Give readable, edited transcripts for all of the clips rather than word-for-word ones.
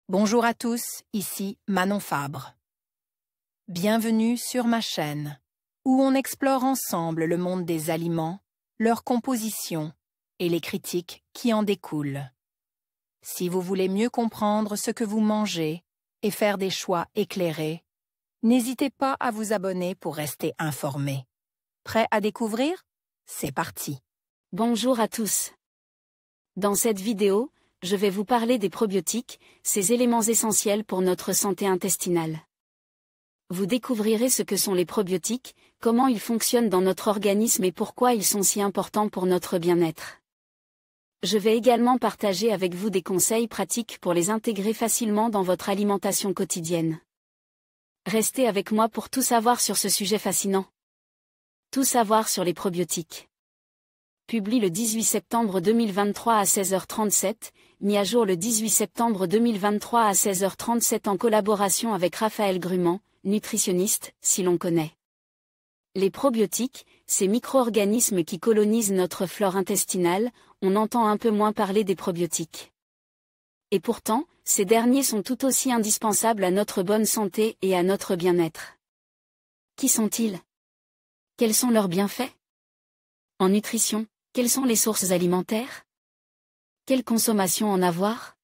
Bonjour à tous, ici Manon Fabre. Bienvenue sur ma chaîne, où on explore ensemble le monde des aliments, leur composition et les critiques qui en découlent. Si vous voulez mieux comprendre ce que vous mangez et faire des choix éclairés, n'hésitez pas à vous abonner pour rester informé. Prêt à découvrir? C'est parti! Bonjour à tous. Dans cette vidéo, je vais vous parler des probiotiques, ces éléments essentiels pour notre santé intestinale. Vous découvrirez ce que sont les probiotiques, comment ils fonctionnent dans notre organisme et pourquoi ils sont si importants pour notre bien-être. Je vais également partager avec vous des conseils pratiques pour les intégrer facilement dans votre alimentation quotidienne. Restez avec moi pour tout savoir sur ce sujet fascinant. Tout savoir sur les probiotiques. Publié le 18 septembre 2023 à 16h37, mis à jour le 18 septembre 2023 à 16h37 en collaboration avec Raphaël Grument, nutritionniste, si l'on connaît. Les probiotiques, ces micro-organismes qui colonisent notre flore intestinale, on entend un peu moins parler des probiotiques. Et pourtant, ces derniers sont tout aussi indispensables à notre bonne santé et à notre bien-être. Qui sont-ils? Quels sont leurs bienfaits? En nutrition, quelles sont les sources alimentaires? Quelle consommation en avoir?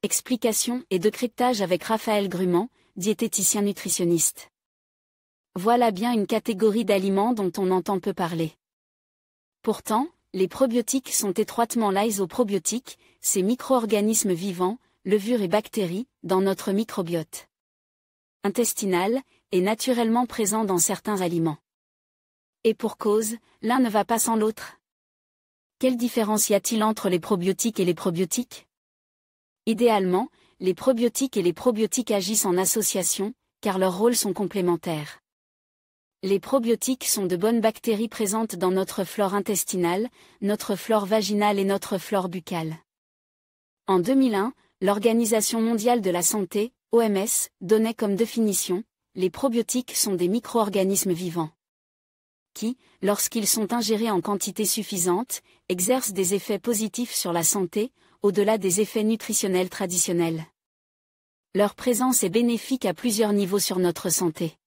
Explication et décryptage avec Raphaël Grument, diététicien nutritionniste. Voilà bien une catégorie d'aliments dont on entend peu parler. Pourtant, les probiotiques sont étroitement liés aux probiotiques, ces micro-organismes vivants, levures et bactéries, dans notre microbiote intestinal, et naturellement présents dans certains aliments. Et pour cause, l'un ne va pas sans l'autre. Quelle différence y a-t-il entre les probiotiques et les probiotiques? Idéalement, les probiotiques et les probiotiques agissent en association, car leurs rôles sont complémentaires. Les probiotiques sont de bonnes bactéries présentes dans notre flore intestinale, notre flore vaginale et notre flore buccale. En 2001, l'Organisation mondiale de la santé, OMS, donnait comme définition, les probiotiques sont des micro-organismes vivants qui, lorsqu'ils sont ingérés en quantité suffisante, exercent des effets positifs sur la santé, au-delà des effets nutritionnels traditionnels. Leur présence est bénéfique à plusieurs niveaux sur notre santé.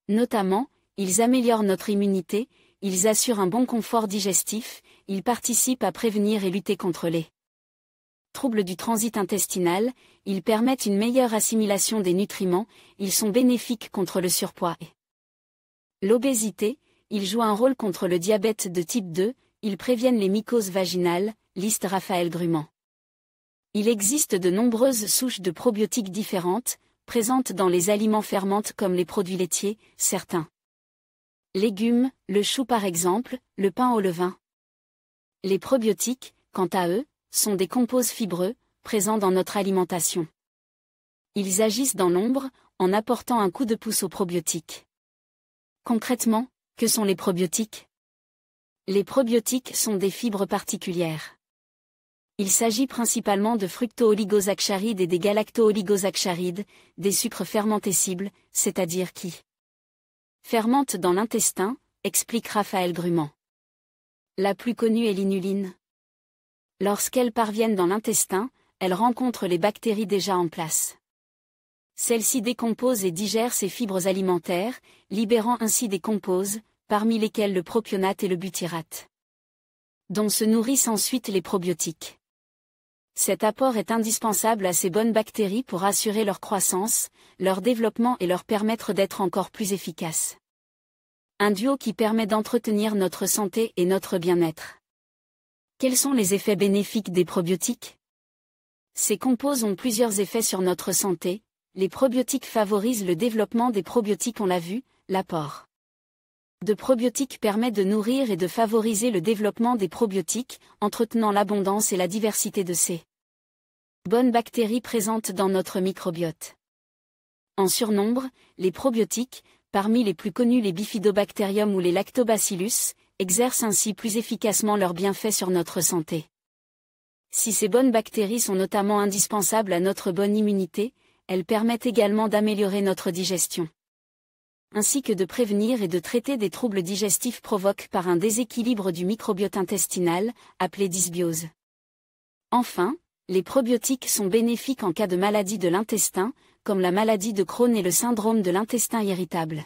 Notamment, ils améliorent notre immunité, ils assurent un bon confort digestif, ils participent à prévenir et lutter contre les troubles du transit intestinal, ils permettent une meilleure assimilation des nutriments, ils sont bénéfiques contre le surpoids et l'obésité, ils jouent un rôle contre le diabète de type 2, ils préviennent les mycoses vaginales, liste Raphaël Grument. Il existe de nombreuses souches de probiotiques différentes, présentes dans les aliments fermentés comme les produits laitiers, certains légumes, le chou par exemple, le pain au levain. Les probiotiques, quant à eux, sont des composés fibreux, présents dans notre alimentation. Ils agissent dans l'ombre, en apportant un coup de pouce aux probiotiques. Concrètement, que sont les probiotiques? Les probiotiques sont des fibres particulières. Il s'agit principalement de fructo-oligosaccharides et des galacto-oligosaccharides, des sucres fermentescibles, c'est-à-dire qui fermentent dans l'intestin, explique Raphaël Grument. La plus connue est l'inuline. Lorsqu'elles parviennent dans l'intestin, elles rencontrent les bactéries déjà en place. Celles-ci décomposent et digèrent ces fibres alimentaires, libérant ainsi des composés, parmi lesquels le propionate et le butyrate, dont se nourrissent ensuite les probiotiques. Cet apport est indispensable à ces bonnes bactéries pour assurer leur croissance, leur développement et leur permettre d'être encore plus efficaces. Un duo qui permet d'entretenir notre santé et notre bien-être. Quels sont les effets bénéfiques des probiotiques? Ces composés ont plusieurs effets sur notre santé. Les probiotiques favorisent le développement des probiotiques, on l'a vu, l'apport de probiotiques permet de nourrir et de favoriser le développement des probiotiques, entretenant l'abondance et la diversité de ces bonnes bactéries présentes dans notre microbiote. En surnombre, les probiotiques, parmi les plus connus les Bifidobacterium ou les Lactobacillus, exercent ainsi plus efficacement leurs bienfaits sur notre santé. Si ces bonnes bactéries sont notamment indispensables à notre bonne immunité, elles permettent également d'améliorer notre digestion, ainsi que de prévenir et de traiter des troubles digestifs provoqués par un déséquilibre du microbiote intestinal, appelé dysbiose. Enfin, Les probiotiques sont bénéfiques en cas de maladie de l'intestin, comme la maladie de Crohn et le syndrome de l'intestin irritable.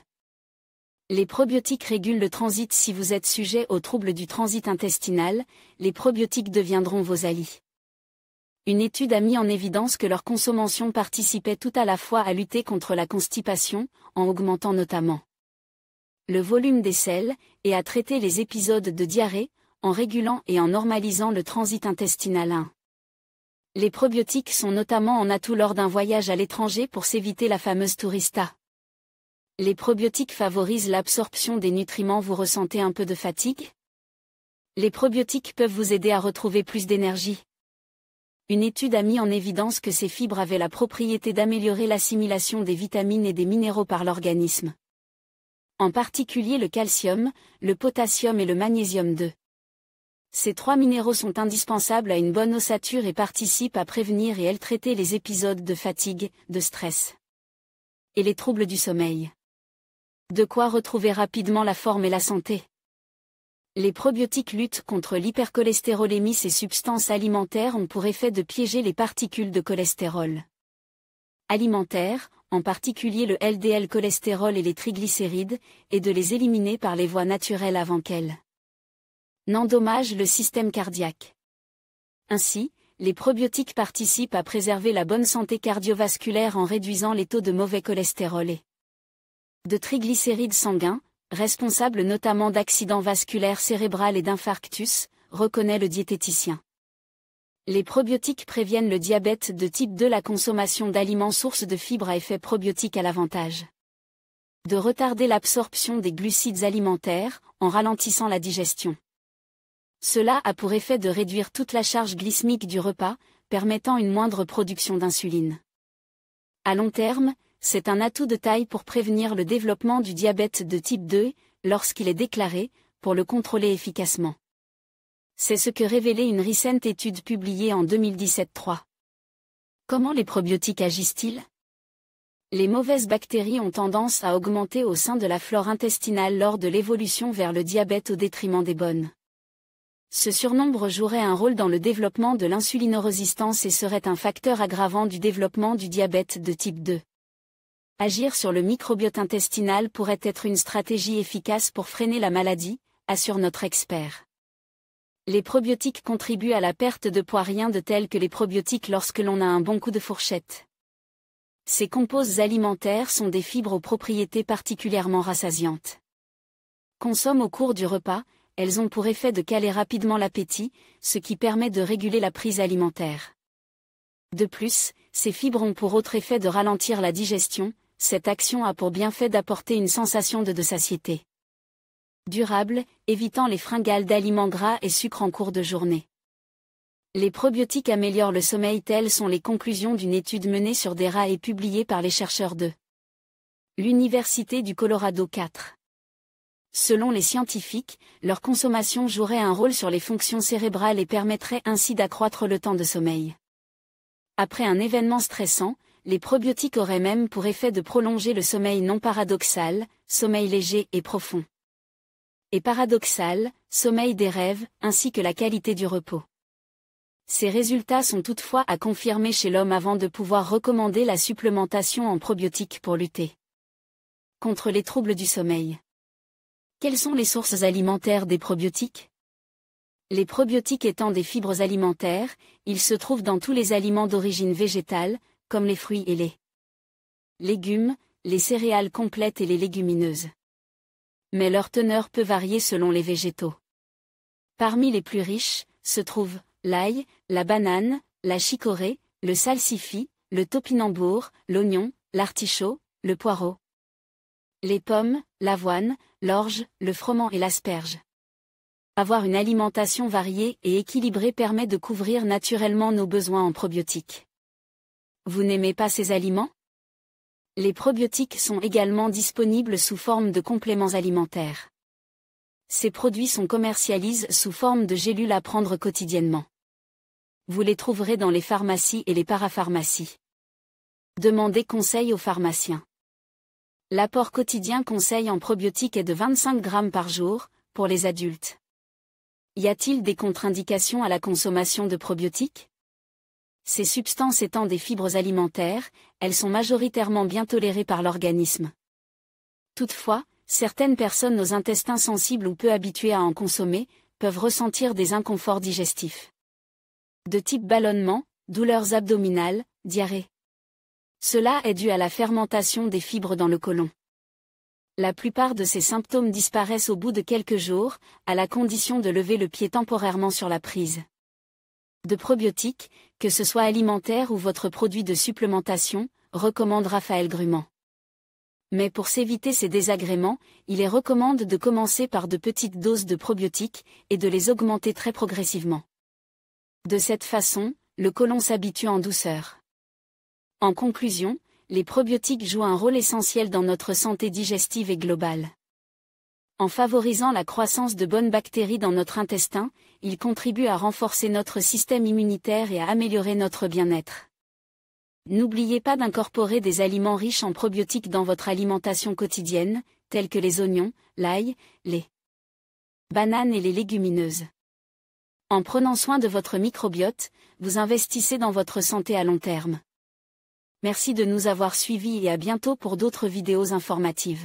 Les probiotiques régulent le transit. Si vous êtes sujet aux troubles du transit intestinal, les probiotiques deviendront vos alliés. Une étude a mis en évidence que leur consommation participait tout à la fois à lutter contre la constipation, en augmentant notamment le volume des selles, et à traiter les épisodes de diarrhée, en régulant et en normalisant le transit intestinal. Les probiotiques sont notamment en atout lors d'un voyage à l'étranger pour s'éviter la fameuse tourista. Les probiotiques favorisent l'absorption des nutriments. Vous ressentez un peu de fatigue? Les probiotiques peuvent vous aider à retrouver plus d'énergie. Une étude a mis en évidence que ces fibres avaient la propriété d'améliorer l'assimilation des vitamines et des minéraux par l'organisme. En particulier le calcium, le potassium et le magnésium 2. Ces 3 minéraux sont indispensables à une bonne ossature et participent à prévenir et traiter les épisodes de fatigue, de stress et les troubles du sommeil. De quoi retrouver rapidement la forme et la santé. Les probiotiques luttent contre l'hypercholestérolémie. Ces substances alimentaires ont pour effet de piéger les particules de cholestérol alimentaire, en particulier le LDL cholestérol et les triglycérides, et de les éliminer par les voies naturelles avant qu'elles n'endommagent le système cardiaque. Ainsi, les probiotiques participent à préserver la bonne santé cardiovasculaire en réduisant les taux de mauvais cholestérol et de triglycérides sanguins, responsables notamment d'accidents vasculaires cérébraux et d'infarctus, reconnaît le diététicien. Les probiotiques préviennent le diabète de type 2. La consommation d'aliments sources de fibres à effet probiotique a l'avantage de retarder l'absorption des glucides alimentaires, en ralentissant la digestion. Cela a pour effet de réduire toute la charge glycémique du repas, permettant une moindre production d'insuline. À long terme, c'est un atout de taille pour prévenir le développement du diabète de type 2, lorsqu'il est déclaré, pour le contrôler efficacement. C'est ce que révélait une récente étude publiée en 2017-3. Comment les probiotiques agissent-ils? Les mauvaises bactéries ont tendance à augmenter au sein de la flore intestinale lors de l'évolution vers le diabète au détriment des bonnes. Ce surnombre jouerait un rôle dans le développement de l'insulinorésistance et serait un facteur aggravant du développement du diabète de type 2. Agir sur le microbiote intestinal pourrait être une stratégie efficace pour freiner la maladie, assure notre expert. Les probiotiques contribuent à la perte de poids, rien de tel que les probiotiques lorsque l'on a un bon coup de fourchette. Ces composés alimentaires sont des fibres aux propriétés particulièrement rassasiantes. Consomment au cours du repas, elles ont pour effet de caler rapidement l'appétit, ce qui permet de réguler la prise alimentaire. De plus, ces fibres ont pour autre effet de ralentir la digestion. Cette action a pour bienfait d'apporter une sensation de satiété durable, évitant les fringales d'aliments gras et sucres en cours de journée. Les probiotiques améliorent le sommeil. Telles sont les conclusions d'une étude menée sur des rats et publiée par les chercheurs de l'Université du Colorado 4. Selon les scientifiques, leur consommation jouerait un rôle sur les fonctions cérébrales et permettrait ainsi d'accroître le temps de sommeil. Après un événement stressant, les probiotiques auraient même pour effet de prolonger le sommeil non paradoxal, sommeil léger et profond. Et paradoxal, sommeil des rêves, ainsi que la qualité du repos. Ces résultats sont toutefois à confirmer chez l'homme avant de pouvoir recommander la supplémentation en probiotiques pour lutter contre les troubles du sommeil. Quelles sont les sources alimentaires des probiotiques? Les probiotiques étant des fibres alimentaires, ils se trouvent dans tous les aliments d'origine végétale, comme les fruits et les légumes, les céréales complètes et les légumineuses. Mais leur teneur peut varier selon les végétaux. Parmi les plus riches, se trouvent l'ail, la banane, la chicorée, le salsifis, le topinambour, l'oignon, l'artichaut, le poireau, les pommes, l'avoine, l'orge, le froment et l'asperge. Avoir une alimentation variée et équilibrée permet de couvrir naturellement nos besoins en probiotiques. Vous n'aimez pas ces aliments? Les probiotiques sont également disponibles sous forme de compléments alimentaires. Ces produits sont commercialisés sous forme de gélules à prendre quotidiennement. Vous les trouverez dans les pharmacies et les parapharmacies. Demandez conseil aux pharmaciens. L'apport quotidien conseil en probiotiques est de 25 grammes par jour, pour les adultes. Y a-t-il des contre-indications à la consommation de probiotiques? Ces substances étant des fibres alimentaires, elles sont majoritairement bien tolérées par l'organisme. Toutefois, certaines personnes aux intestins sensibles ou peu habituées à en consommer, peuvent ressentir des inconforts digestifs. De type ballonnement, douleurs abdominales, diarrhée. Cela est dû à la fermentation des fibres dans le côlon. La plupart de ces symptômes disparaissent au bout de quelques jours, à la condition de lever le pied temporairement sur la prise de probiotiques, que ce soit alimentaire ou votre produit de supplémentation, recommande Raphaël Grument. Mais pour s'éviter ces désagréments, il est recommandé de commencer par de petites doses de probiotiques, et de les augmenter très progressivement. De cette façon, le côlon s'habitue en douceur. En conclusion, les probiotiques jouent un rôle essentiel dans notre santé digestive et globale. En favorisant la croissance de bonnes bactéries dans notre intestin, ils contribuent à renforcer notre système immunitaire et à améliorer notre bien-être. N'oubliez pas d'incorporer des aliments riches en probiotiques dans votre alimentation quotidienne, tels que les oignons, l'ail, les bananes et les légumineuses. En prenant soin de votre microbiote, vous investissez dans votre santé à long terme. Merci de nous avoir suivis et à bientôt pour d'autres vidéos informatives.